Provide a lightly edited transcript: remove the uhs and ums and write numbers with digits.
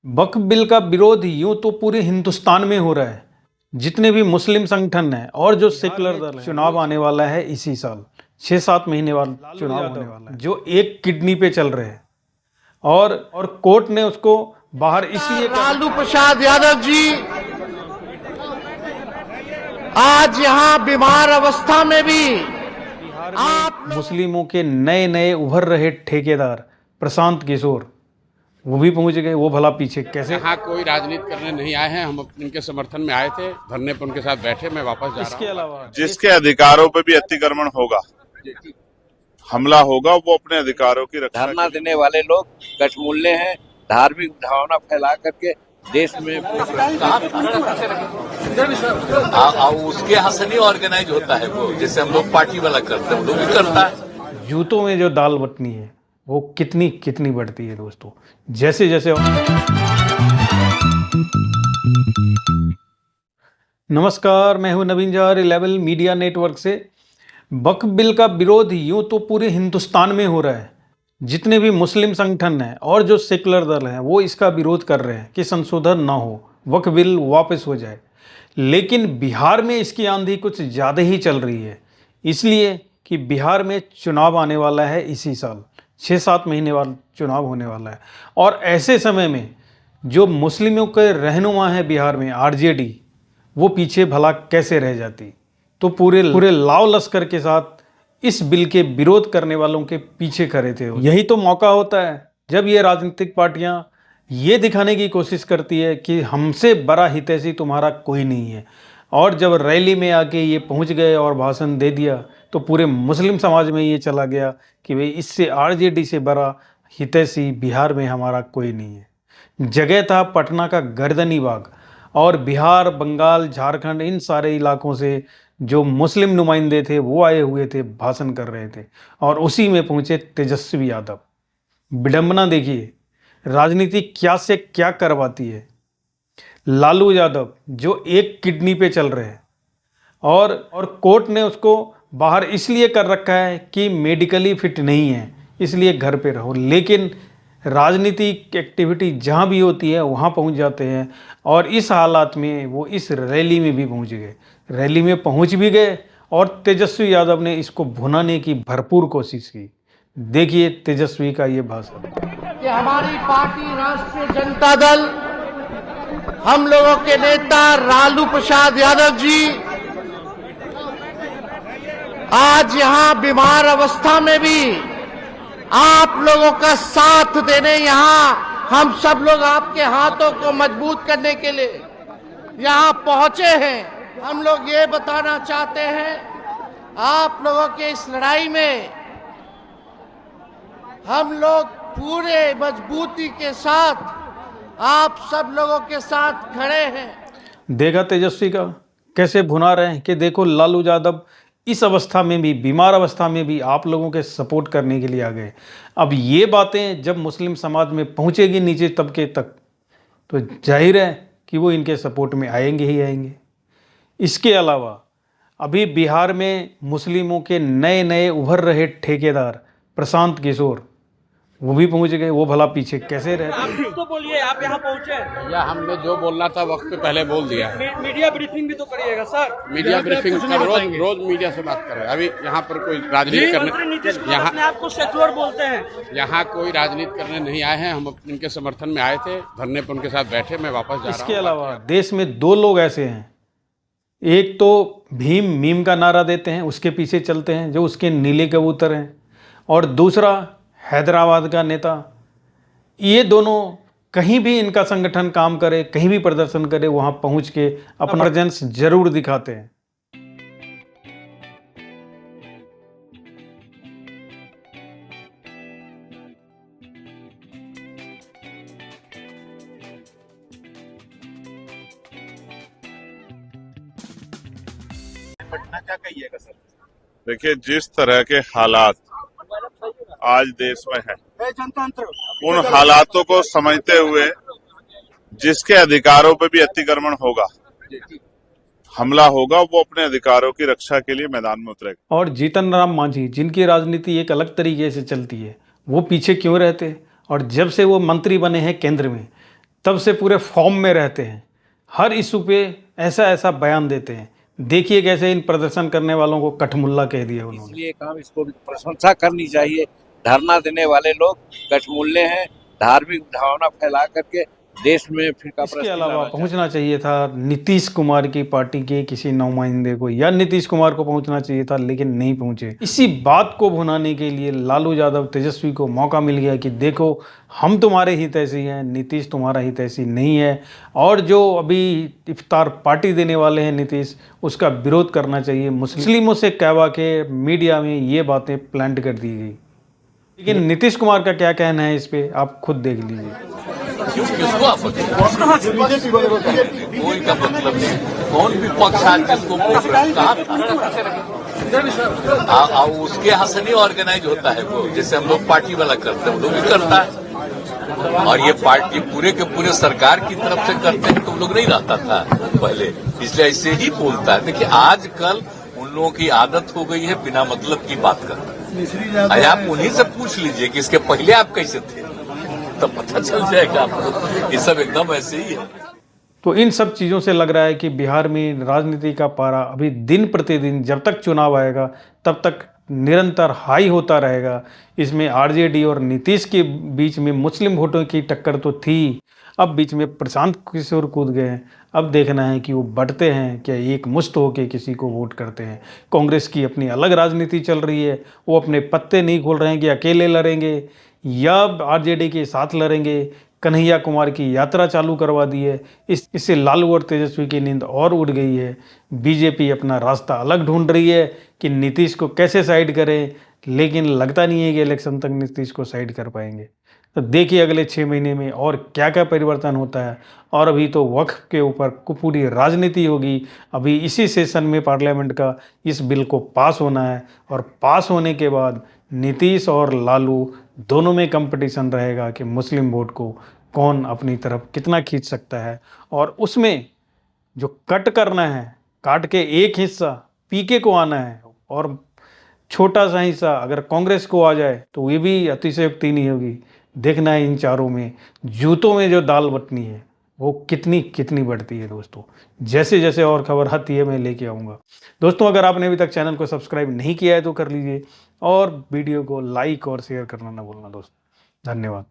वक्फ bill का विरोध यूं तो पूरे हिंदुस्तान में हो रहा है। जितने भी मुस्लिम संगठन हैं और जो सेकुलर दल हैं, चुनाव आने वाला है इसी साल 6-7 महीने बाद चुनाव होने वाला है, जो एक किडनी पे चल रहे हैं और कोर्ट ने उसको बाहर इसलिए लालू प्रसाद यादव जी आज यहां बीमार अवस्था में भी आप मुस्लिमों के नए नए उभर रहे ठेकेदार प्रशांत किशोर वो भी पहुंच गए। वो भला पीछे कैसे? यहाँ कोई राजनीति करने नहीं आए हैं, हम इनके समर्थन में आए थे, धरने पर उनके साथ बैठे, मैं वापस जा रहा हूँ। इसके अलावा जिसके अधिकारों पे भी अतिक्रमण होगा, हमला होगा, वो अपने अधिकारों की रक्षा धरना देने वाले लोग कठमूल्य हैं, धार्मिक भावना फैला करके देश में उसके यहाँ से नहीं ऑर्गेनाइज होता है वो, जैसे हम लोग पार्टी वाला करते हैं वो लोग भी करता है। जूतों में जो दाल बटनी है वो कितनी कितनी बढ़ती है दोस्तों। जैसे जैसे नमस्कार, मैं हूं नवीन जौहर 11 मीडिया नेटवर्क से। वक्फ बिल का विरोध यूं तो पूरे हिंदुस्तान में हो रहा है। जितने भी मुस्लिम संगठन हैं और जो सेकुलर दल हैं वो इसका विरोध कर रहे हैं कि संशोधन ना हो, वक्फ बिल वापस हो जाए। लेकिन बिहार में इसकी आंधी कुछ ज़्यादा ही चल रही है, इसलिए कि बिहार में चुनाव आने वाला है इसी साल 6-7 महीने बाद चुनाव होने वाला है। और ऐसे समय में जो मुस्लिमों के रहनुमा है बिहार में आरजेडी, वो पीछे भला कैसे रह जाती। तो पूरे लाव लश्कर के साथ इस बिल के विरोध करने वालों के पीछे खड़े थे। यही तो मौका होता है जब ये राजनीतिक पार्टियां ये दिखाने की कोशिश करती है कि हमसे बड़ा हितैषी तुम्हारा कोई नहीं है। और जब रैली में आके ये पहुंच गए और भाषण दे दिया तो पूरे मुस्लिम समाज में ये चला गया कि भाई इससे आरजेडी से बड़ा हितैषी बिहार में हमारा कोई नहीं है। जगह था पटना का गर्दनी बाग, और बिहार, बंगाल, झारखंड, इन सारे इलाकों से जो मुस्लिम नुमाइंदे थे वो आए हुए थे, भाषण कर रहे थे, और उसी में पहुंचे तेजस्वी यादव। विडंबना देखिए, राजनीति क्या से क्या करवाती है। लालू यादव जो एक किडनी पे चल रहे हैं और कोर्ट ने उसको बाहर इसलिए कर रखा है कि मेडिकली फिट नहीं है, इसलिए घर पे रहो। लेकिन राजनीतिक एक्टिविटी जहाँ भी होती है वहाँ पहुँच जाते हैं। और इस हालात में वो इस रैली में भी पहुँच गए, रैली में पहुँच भी गए, और तेजस्वी यादव ने इसको भुनाने की भरपूर कोशिश की। देखिए तेजस्वी का ये भाषण। कि हमारी पार्टी राष्ट्रीय जनता दल, हम लोगों के नेता लालू प्रसाद यादव जी आज यहां बीमार अवस्था में भी आप लोगों का साथ देने, यहां हम सब लोग आपके हाथों को मजबूत करने के लिए यहां पहुंचे हैं। हम लोग ये बताना चाहते हैं, आप लोगों के इस लड़ाई में हम लोग पूरे मजबूती के साथ आप सब लोगों के साथ खड़े हैं। देखा तेजस्वी का कैसे भुना रहे हैं कि देखो लालू यादव इस अवस्था में भी, बीमार अवस्था में भी आप लोगों के सपोर्ट करने के लिए आ गए। अब ये बातें जब मुस्लिम समाज में पहुंचेगी नीचे तबके तक, तो जाहिर है कि वो इनके सपोर्ट में आएंगे ही आएंगे। इसके अलावा अभी बिहार में मुस्लिमों के नए नए उभर रहे ठेकेदार प्रशांत किशोर वो भी पहुंच गए। वो भला पीछे कैसे रहते। आप तो बोलिए, आप यहाँ पहुंचे या हमने जो बोलना था वक्त पे पहले बोल दिया है। मीडिया ब्रीफिंग भी तो करिएगा सर। मीडिया ब्रीफिंग रोज मीडिया से बात कर रहे हैं। अभी यहाँ पर कोई राजनीति करने, यहाँ आपको सेकुलर बोलते हैं, यहाँ कोई राजनीति करने नहीं आए हैं, हम इनके समर्थन में आए थे, धरने पर उनके साथ बैठे, मैं वापस जा रहा हूँ। इसके अलावा देश में 2 लोग ऐसे हैं, एक तो भीम मीम का नारा देते हैं, उसके पीछे चलते हैं, जो उसके नीले कबूतर हैं, और दूसरा हैदराबाद का नेता। ये दोनों कहीं भी इनका संगठन काम करे, कहीं भी प्रदर्शन करे, वहां पहुंच के अपना प्रेजेंस जरूर दिखाते हैं। देखिए, जिस तरह के हालात आज देश में है, उन हालातों को समझते हुए जिसके अधिकारों पे भी अतिक्रमण होगा, हमला होगा, वो अपने अधिकारों की रक्षा के लिए मैदान में उतरेगा। और जीतन राम मांझी, जिनकी राजनीति एक अलग तरीके से चलती है, वो पीछे क्यों रहते। और जब से वो मंत्री बने हैं केंद्र में, तब से पूरे फॉर्म में रहते हैं, हर इशू पे ऐसा ऐसा बयान देते हैं। देखिए कैसे इन प्रदर्शन करने वालों को कठमुल्ला कह दिया उन्होंने। इसलिए काम इसको प्रशंसा करनी चाहिए। धरना देने वाले लोग कठमुल्ले हैं, धार्मिक भावना फैला करके देश में फिरका इसके परस्ती अलावा लाना पहुंचना चाहिए था नीतीश कुमार की पार्टी के किसी नुमाइंदे को, या नीतीश कुमार को पहुंचना चाहिए था, लेकिन नहीं पहुंचे। इसी बात को भुनाने के लिए लालू यादव तेजस्वी को मौका मिल गया कि देखो हम तुम्हारे हितैषी हैं, नीतीश तुम्हारा हितैषी नहीं है, और जो अभी इफ्तार पार्टी देने वाले हैं नीतीश, उसका विरोध करना चाहिए। मुस्लिमों से कहवा के मीडिया में ये बातें प्लांट कर दी गई। लेकिन नीतीश कुमार का क्या कहना है इस पे, आप खुद देख लीजिए। किसको आपत्ति कोई का मतलब नहीं, कौन भी पक्ष आज जिसको कहा उसके यहाँ से नहीं ऑर्गेनाइज होता है वो, जैसे हम लोग पार्टी वाला करते हैं वो लोग भी करता है, और ये पार्टी पूरे के पूरे सरकार की तरफ से करते हैं तो वो लोग नहीं रहता था पहले, इसलिए ऐसे ही बोलता है। देखिए आजकल उन लोगों की आदत हो गई है बिना मतलब की बात करना। आप उन्हीं से पूछ लीजिए कि इसके पहले आप कैसे थे, तो पता चल जाएगा आपको, ये सब एकदम ऐसे ही है। तो इन सब चीज़ों से लग रहा है कि बिहार में राजनीति का पारा अभी दिन प्रतिदिन, जब तक चुनाव आएगा तब तक निरंतर हाई होता रहेगा। इसमें आरजेडी और नीतीश के बीच में मुस्लिम वोटों की टक्कर तो थी, अब बीच में प्रशांत किशोर कूद गए हैं। अब देखना है कि वो बढ़ते हैं क्या एक मुश्त होकर किसी को वोट करते हैं। कांग्रेस की अपनी अलग राजनीति चल रही है, वो अपने पत्ते नहीं खोल रहे हैं कि अकेले लड़ेंगे या आरजेडी के साथ लड़ेंगे। कन्हैया कुमार की यात्रा चालू करवा दी है, इससे लालू और तेजस्वी की नींद और उड़ गई है। बीजेपी अपना रास्ता अलग ढूंढ रही है कि नीतीश को कैसे साइड करें, लेकिन लगता नहीं है कि इलेक्शन तक नीतीश को साइड कर पाएंगे। तो देखिए अगले 6 महीने में और क्या क्या परिवर्तन होता है। और अभी तो वक्फ के ऊपर पूरी राजनीति होगी। अभी इसी सेशन में पार्लियामेंट का इस बिल को पास होना है, और पास होने के बाद नीतीश और लालू दोनों में कंपटीशन रहेगा कि मुस्लिम वोट को कौन अपनी तरफ कितना खींच सकता है। और उसमें जो कट करना है, काट के एक हिस्सा पीके को आना है, और छोटा सा हिस्सा अगर कांग्रेस को आ जाए तो ये भी अतिशयोक्ति नहीं होगी। देखना है इन चारों में जूतों में जो दाल बटनी है वो कितनी कितनी बढ़ती है। दोस्तों जैसे जैसे और खबर आती है मैं लेके आऊँगा। दोस्तों अगर आपने अभी तक चैनल को सब्सक्राइब नहीं किया है तो कर लीजिए, और वीडियो को लाइक और शेयर करना ना भूलना दोस्तों। धन्यवाद।